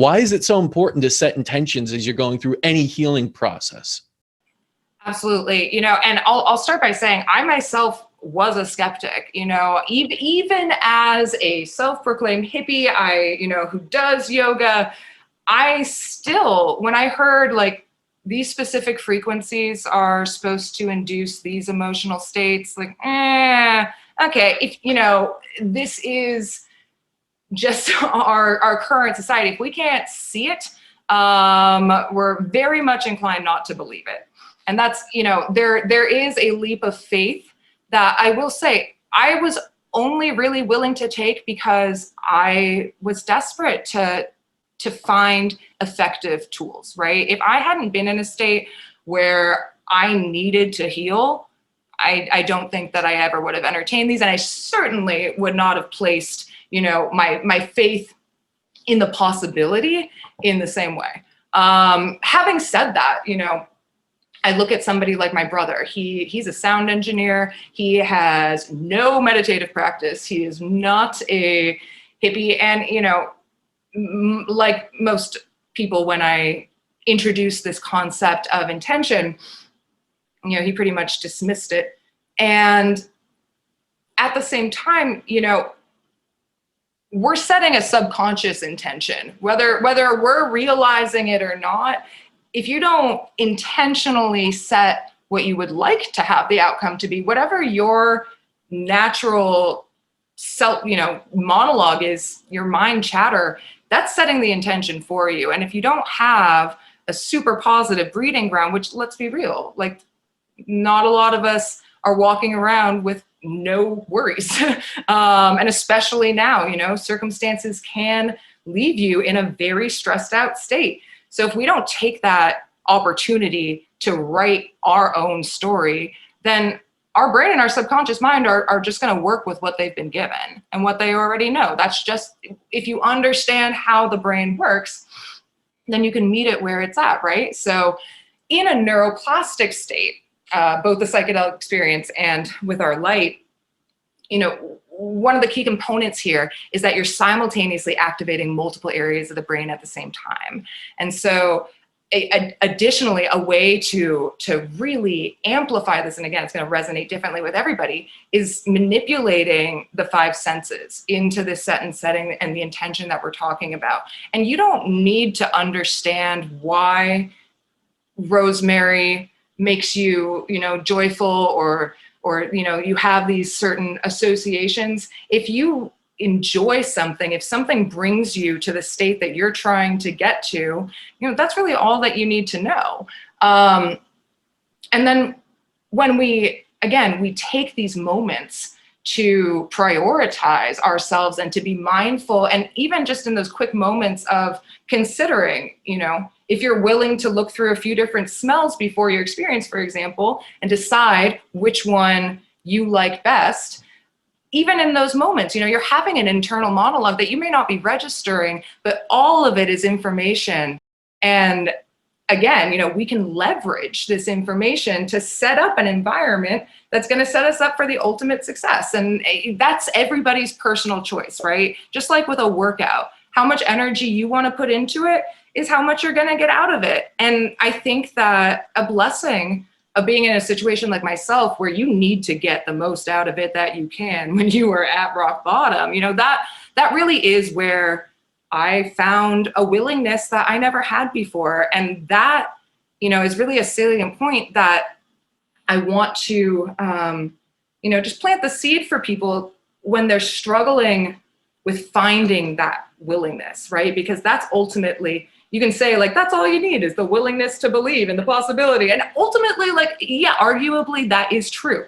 Why is it so important to set intentions as you're going through any healing process? Absolutely. And I'll start by saying I myself was a skeptic, even as a self-proclaimed hippie, who does yoga, I still, when I heard like these specific frequencies are supposed to induce these emotional states, like, okay, if, this is just our current society. If we can't see it, we're very much inclined not to believe it. And that's, there is a leap of faith that I will say I was only really willing to take because I was desperate to find effective tools, right? If I hadn't been in a state where I needed to heal, I don't think that I ever would have entertained these. And I certainly would not have placed, my faith in the possibility in the same way. Having said that, I look at somebody like my brother. He's a sound engineer. He has no meditative practice. He is not a hippie. And, like most people, when I introduced this concept of intention, he pretty much dismissed it. And at the same time, we're setting a subconscious intention, whether we're realizing it or not. If you don't intentionally set what you would like to have the outcome to be, whatever your natural self, monologue is, your mind chatter, that's setting the intention for you. And if you don't have a super positive breeding ground, which, let's be real, like not a lot of us are walking around with no worries. And especially now, circumstances can leave you in a very stressed out state. So if we don't take that opportunity to write our own story, then our brain and our subconscious mind are just going to work with what they've been given and what they already know. That's just, if you understand how the brain works, then you can meet it where it's at, right? So in a neuroplastic state, both the psychedelic experience and with our light, one of the key components here is that you're simultaneously activating multiple areas of the brain at the same time. And so additionally, a way to really amplify this, and again, it's going to resonate differently with everybody, is manipulating the five senses into this set and setting and the intention that we're talking about. And you don't need to understand why rosemary makes you, joyful or you have these certain associations. If you enjoy something, if something brings you to the state that you're trying to get to, that's really all that you need to know. And then when we take these moments to prioritize ourselves and to be mindful, and even just in those quick moments of considering, if you're willing to look through a few different smells before your experience, for example, and decide which one you like best, even in those moments, you're having an internal monologue that you may not be registering, but all of it is information. And again, we can leverage this information to set up an environment that's going to set us up for the ultimate success. And that's everybody's personal choice, right? Just like with a workout, how much energy you want to put into it is how much you're going to get out of it. And I think that a blessing of being in a situation like myself, where you need to get the most out of it that you can when you are at rock bottom, that really is where I found a willingness that I never had before. And that, is really a salient point that I want to, just plant the seed for people when they're struggling with finding that willingness, right? Because that's ultimately, you can say like, that's all you need is the willingness to believe in the possibility. And ultimately, yeah, arguably that is true,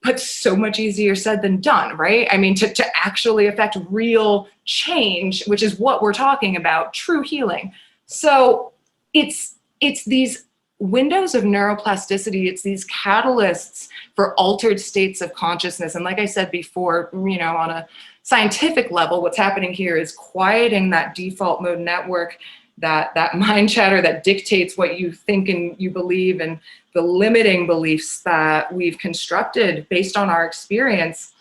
but so much easier said than done, right? I mean, to actually affect real change, which is what we're talking about, true healing. So it's these windows of neuroplasticity, it's these catalysts for altered states of consciousness. And like I said before, on a scientific level, what's happening here is quieting that default mode network, that mind chatter that dictates what you think and you believe, and the limiting beliefs that we've constructed based on our experience.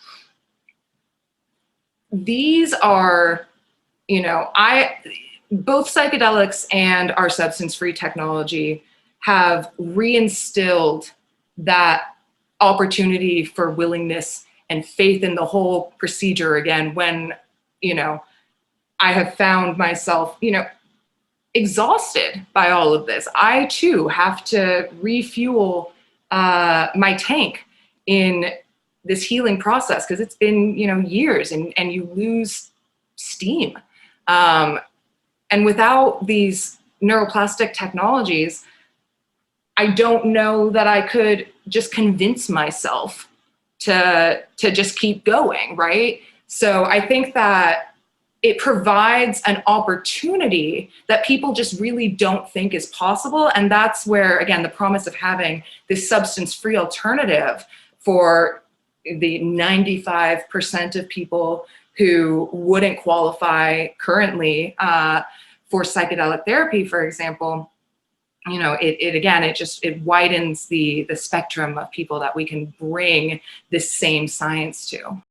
These are, both psychedelics and our substance-free technology have reinstilled that opportunity for willingness and faith in the whole procedure again, when, you know, I have found myself, you know, exhausted by all of this. I too have to refuel my tank in this healing process, because it's been, you know, years, and you lose steam. And without these neuroplastic technologies, I don't know that I could just convince myself to just keep going, right? So I think that it provides an opportunity that people just really don't think is possible. And that's where, again, the promise of having this substance-free alternative for the 95% of people who wouldn't qualify currently for psychedelic therapy, for example, you know, it widens the spectrum of people that we can bring this same science to.